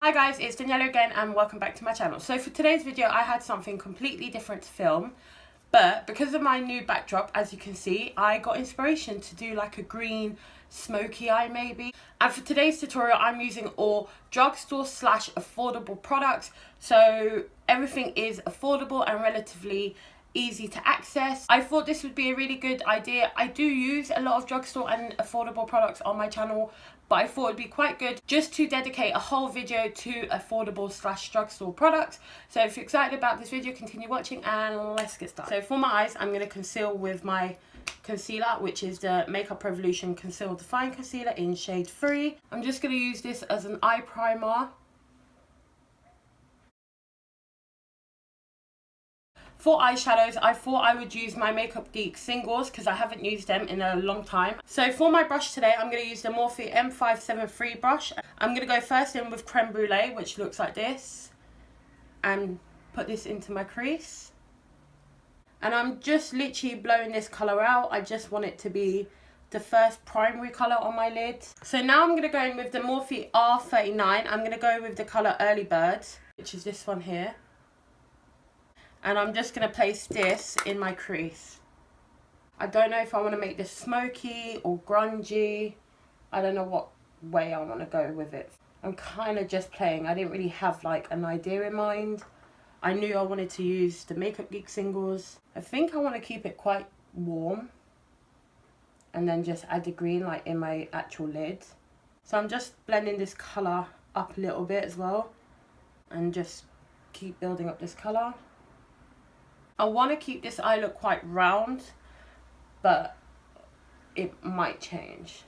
Hi guys, it's Daniela again and welcome back to my channel. So for today's video I had something completely different to film, but because of my new backdrop, as you can see, I got inspiration to do like a green smoky eye maybe. And for today's tutorial I'm using all drugstore / affordable products, so everything is affordable and relatively easy to access. I thought this would be a really good idea. I do use a lot of drugstore and affordable products on my channel, but I thought it'd be quite good just to dedicate a whole video to affordable / drugstore products. So if you're excited about this video, continue watching and let's get started. So for my eyes, I'm going to conceal with my concealer, which is the Makeup Revolution Conceal Define Concealer in shade 3. I'm just going to use this as an eye primer. For eyeshadows, I thought I would use my Makeup Geek singles because I haven't used them in a long time. So for my brush today, I'm going to use the Morphe M573 brush. I'm going to go first in with Creme Brulee, which looks like this, and put this into my crease. And I'm just literally blowing this colour out. I just want it to be the first primary colour on my lid. So now I'm going to go in with the Morphe R39. I'm going to go with the colour Early Bird, which is this one here. And I'm just going to place this in my crease. I don't know if I want to make this smoky or grungy. I don't know what way I want to go with it. I'm kind of just playing. I didn't really have like an idea in mind. I knew I wanted to use the Makeup Geek singles. I think I want to keep it quite warm. And then just add the green like in my actual lid. So I'm just blending this colour up a little bit as well. And just keep building up this colour. I want to keep this eye look quite round, but it might change.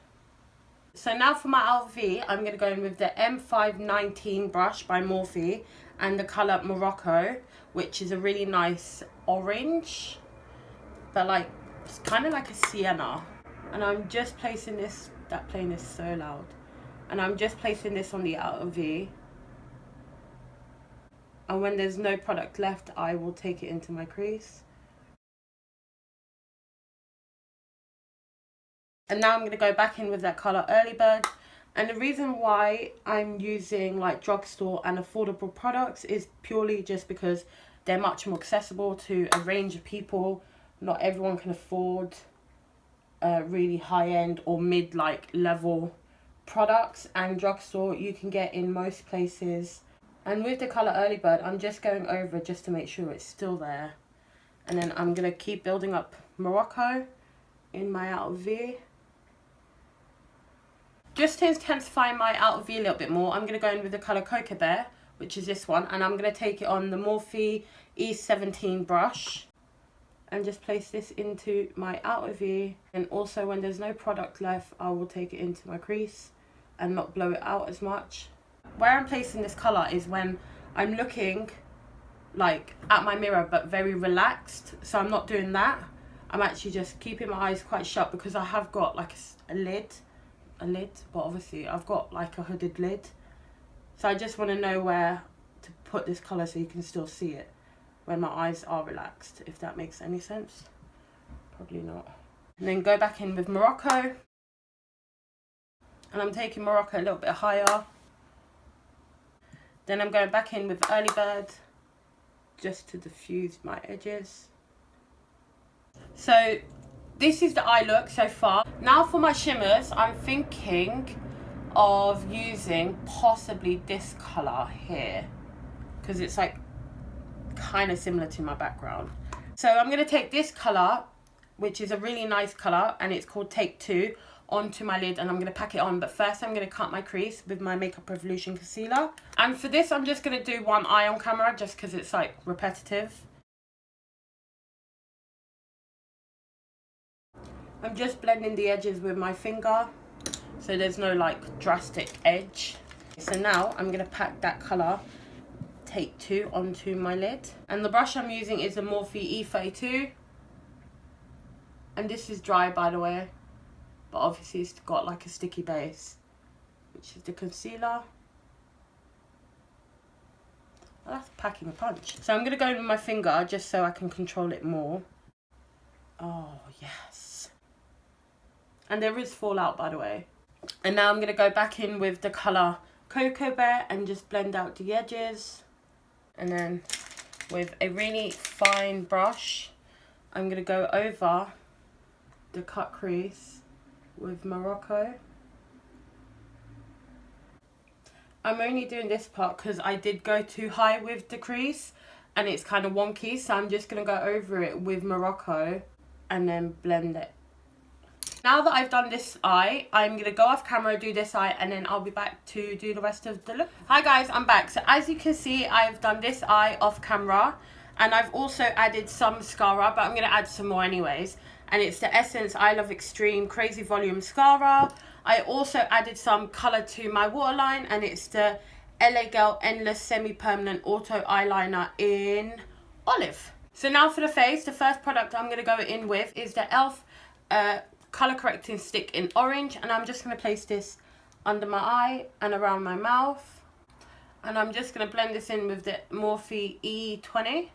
So now for my LV, I'm going to go in with the M519 brush by Morphe and the colour Morocco, which is a really nice orange, but like it's kind of like a sienna. And I'm just placing this, that plane is so loud, and I'm just placing this on the outer V. And when there's no product left, I will take it into my crease. And now I'm going to go back in with that colour Early Bird. And the reason why I'm using like drugstore and affordable products is purely just because they're much more accessible to a range of people. Not everyone can afford really high-end or mid-like level products. And drugstore you can get in most places. And with the colour Early Bird, I'm just going over just to make sure it's still there. And then I'm going to keep building up Morocco in my outer V. Just to intensify my outer V a little bit more, I'm going to go in with the colour Cocoa Bear, which is this one. And I'm going to take it on the Morphe E17 brush. And just place this into my outer V. And also when there's no product left, I will take it into my crease and not blow it out as much. Where I'm placing this colour is when I'm looking like at my mirror but very relaxed, so I'm not doing that. I'm actually just keeping my eyes quite shut because I have got like a lid, but obviously I've got like a hooded lid, so I just want to know where to put this colour so you can still see it when my eyes are relaxed, if that makes any sense. Probably not. And then go back in with Morocco, and I'm taking Morocco a little bit higher. Then I'm going back in with Early Bird just to diffuse my edges. So this is the eye look so far. Now for my shimmers, I'm thinking of using possibly this colour here, because it's like kind of similar to my background. So I'm going to take this colour, which is a really nice colour, and it's called Take 2, onto my lid, and I'm going to pack it on. But first I'm going to cut my crease with my Makeup Revolution concealer. And for this I'm just going to do one eye on camera just because it's like repetitive. I'm just blending the edges with my finger so there's no like drastic edge. So now I'm going to pack that colour Take 2 onto my lid, and the brush I'm using is the Morphe E32, and this is dry by the way. But obviously it's got like a sticky base, which is the concealer. Oh, that's packing a punch. So I'm going to go in with my finger just so I can control it more. Oh, yes. And there is fallout, by the way. And now I'm going to go back in with the colour Cocoa Bear and just blend out the edges. And then with a really fine brush, I'm going to go over the cut crease with Morocco. I'm only doing this part because I did go too high with the crease and it's kind of wonky, so I'm just going to go over it with Morocco and then blend it. Now that I've done this eye, I'm going to go off camera, do this eye, and then I'll be back to do the rest of the look. Hi guys, I'm back. So as you can see, I've done this eye off camera, and I've also added some mascara, but I'm going to add some more anyways. And it's the Essence I Love Extreme Crazy Volume Mascara. I also added some colour to my waterline, and it's the LA Girl Endless Semi-Permanent Auto Eyeliner in Olive. So now for the face, the first product I'm going to go in with is the e.l.f. Colour Correcting Stick in Orange, and I'm just going to place this under my eye and around my mouth, and I'm just going to blend this in with the Morphe E20.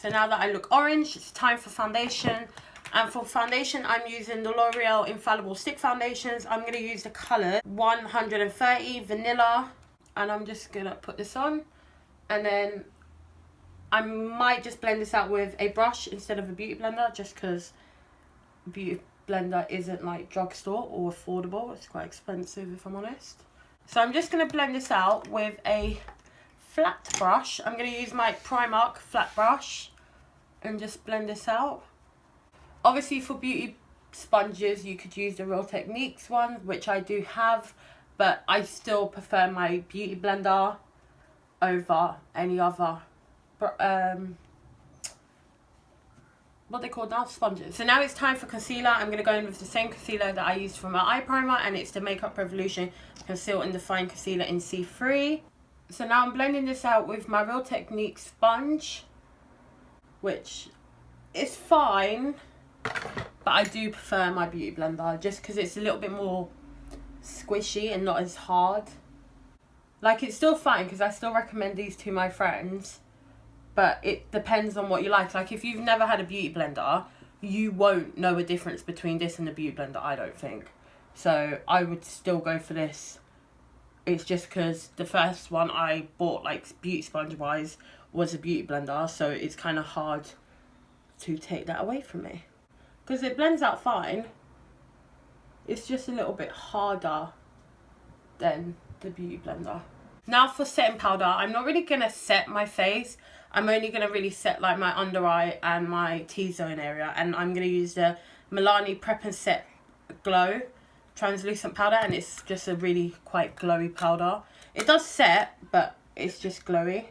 So now that I look orange, it's time for foundation, and for foundation I'm using the L'Oreal Infallible Stick Foundations. I'm going to use the colour 130 Vanilla, and I'm just going to put this on, and then I might just blend this out with a brush instead of a beauty blender, just because beauty blender isn't like drugstore or affordable. It's quite expensive if I'm honest. So I'm just going to blend this out with a flat brush. I'm going to use my Primark flat brush and just blend this out. Obviously for beauty sponges you could use the Real Techniques one, which I do have, but I still prefer my beauty blender over any other what they call now, sponges. So now it's time for concealer. I'm going to go in with the same concealer that I used for my eye primer, and it's the Makeup Revolution Conceal and Define Concealer in C3. So now I'm blending this out with my Real Techniques sponge, which is fine, but I do prefer my beauty blender just because it's a little bit more squishy and not as hard. Like, it's still fine because I still recommend these to my friends, but it depends on what you like. Like, if you've never had a beauty blender, you won't know a difference between this and the beauty blender, I don't think. So I would still go for this. It's just because the first one I bought, like, beauty sponge wise, was a beauty blender, so it's kind of hard to take that away from me. Because it blends out fine. It's just a little bit harder than the beauty blender. Now for setting powder, I'm not really going to set my face. I'm only going to really set like my under eye and my T-zone area. And I'm going to use the Milani Prep and Set Glow translucent powder. And it's just a really quite glowy powder. It does set, but it's just glowy.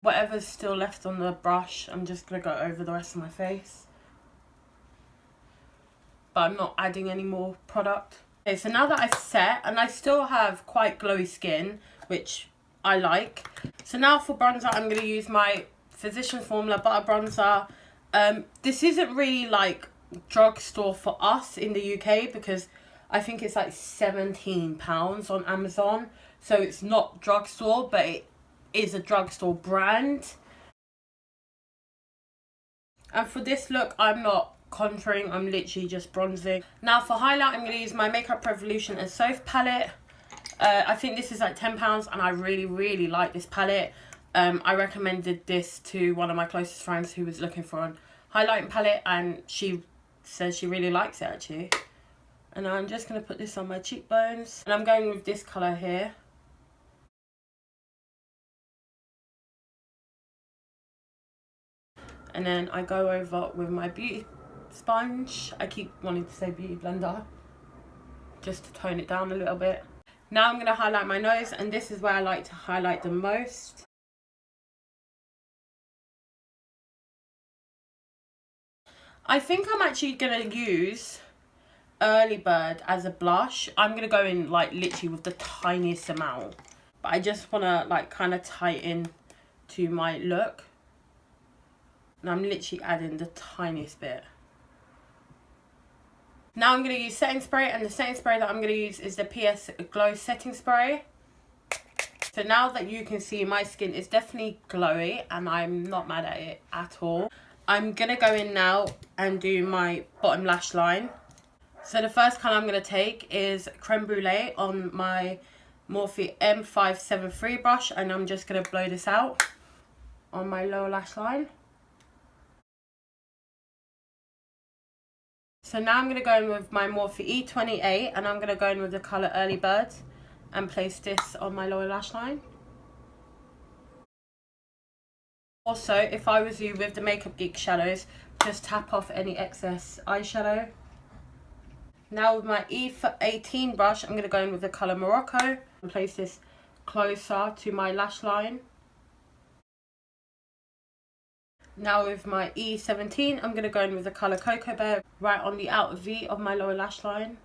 Whatever's still left on the brush, I'm just going to go over the rest of my face. But I'm not adding any more product. Okay, so now that I've set, and I still have quite glowy skin, which I like. So now for bronzer, I'm going to use my Physicians Formula Butter Bronzer. This isn't really like drugstore for us in the UK, because I think it's like £17 on Amazon. So it's not drugstore, but it is a drugstore brand. And for this look, I'm not contouring, I'm literally just bronzing. Now for highlight, I'm going to use my Makeup Revolution and Soph palette. I think this is like £10 and I really like this palette. I recommended this to one of my closest friends who was looking for a highlighting palette, and she says she really likes it actually. And I'm just going to put this on my cheekbones, and I'm going with this colour here. And then I go over with my beauty sponge. I keep wanting to say beauty blender, just to tone it down a little bit. Now I'm going to highlight my nose, and this is where I like to highlight the most. I think I'm actually going to use Early Bird as a blush. I'm going to go in like literally with the tiniest amount, but I just want to like kind of tighten to my look. And I'm literally adding the tiniest bit. Now I'm going to use setting spray, and the setting spray that I'm going to use is the PS Glow Setting Spray. So now that you can see, my skin is definitely glowy and I'm not mad at it at all. I'm going to go in now and do my bottom lash line. So the first colour I'm going to take is Creme Brulee on my Morphe M573 brush, and I'm just going to blow this out on my lower lash line. So now I'm going to go in with my Morphe E28, and I'm going to go in with the colour Early Bird and place this on my lower lash line. Also, if I was you with the Makeup Geek shadows, just tap off any excess eyeshadow. Now with my E18 brush, I'm going to go in with the colour Morocco and place this closer to my lash line. Now with my E17, I'm going to go in with the colour Cocoa Bear right on the outer V of my lower lash line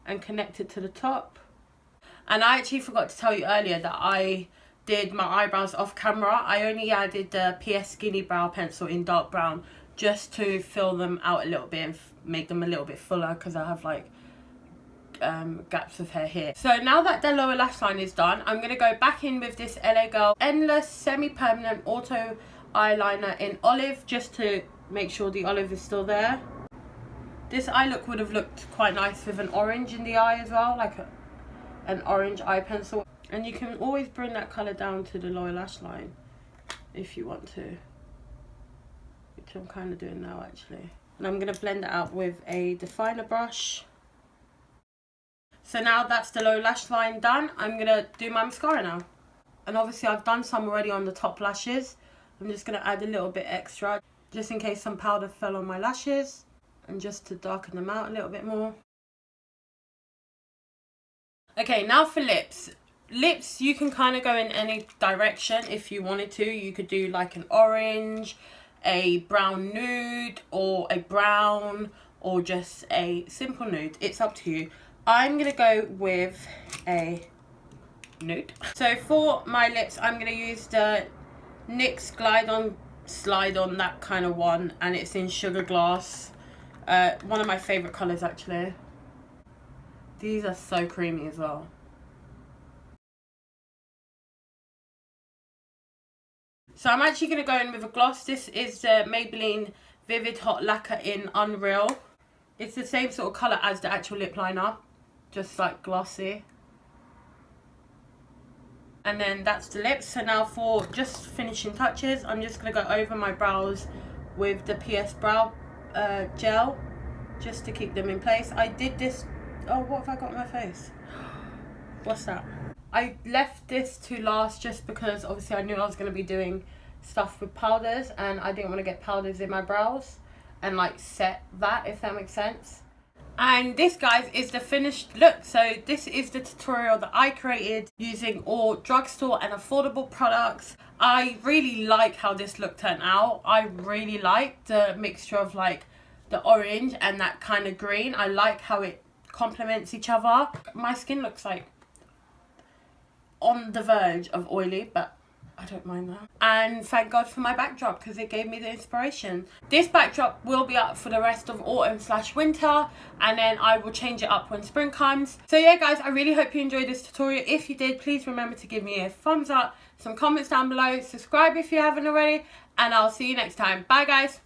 and connect it to the top. And I actually forgot to tell you earlier that I did my eyebrows off camera. I only added the PS Skinny Brow Pencil in dark brown just to fill them out a little bit and make them a little bit fuller, because I have like gaps of hair here. So now that the lower lash line is done, I'm going to go back in with this LA Girl Endless Semi-Permanent Auto Eyeliner in Olive, just to make sure the olive is still there. This eye look would have looked quite nice with an orange in the eye as well, like an orange eye pencil. And you can always bring that colour down to the lower lash line if you want to, which I'm kind of doing now actually. And I'm going to blend it out with a definer brush. So now that's the lower lash line done, I'm going to do my mascara now. And obviously I've done some already on the top lashes. I'm just going to add a little bit extra, just in case some powder fell on my lashes, and just to darken them out a little bit more. Okay, now for lips. Lips, you can kind of go in any direction if you wanted to. You could do like an orange, a brown nude, or a brown, or just a simple nude. It's up to you. I'm going to go with a nude. So for my lips, I'm going to use the NYX Glide On Slide On, that kind of one, and it's in Sugar Glass. One of my favourite colours actually. These are so creamy as well. So I'm actually going to go in with a gloss. This is the Maybelline Vivid Hot Lacquer in Unreal. It's the same sort of colour as the actual lip liner, just like glossy. And then that's the lips. So now for just finishing touches, I'm just going to go over my brows with the PS Brow Gel, just to keep them in place. I did this... Oh, what have I got on my face? What's that? I left this to last just because obviously I knew I was going to be doing stuff with powders, and I didn't want to get powders in my brows and like set that, if that makes sense. And this, guys, is the finished look. So this is the tutorial that I created using all drugstore and affordable products. I really like how this look turned out. I really like the mixture of like the orange and that kind of green. I like how it complements each other. My skin looks like on the verge of oily, but I don't mind that. And thank God for my backdrop, because it gave me the inspiration. This backdrop will be up for the rest of autumn/winter, and then I will change it up when spring comes. So yeah, guys, I really hope you enjoyed this tutorial. If you did, please remember to give me a thumbs up, some comments down below, subscribe if you haven't already, and I'll see you next time. Bye, guys.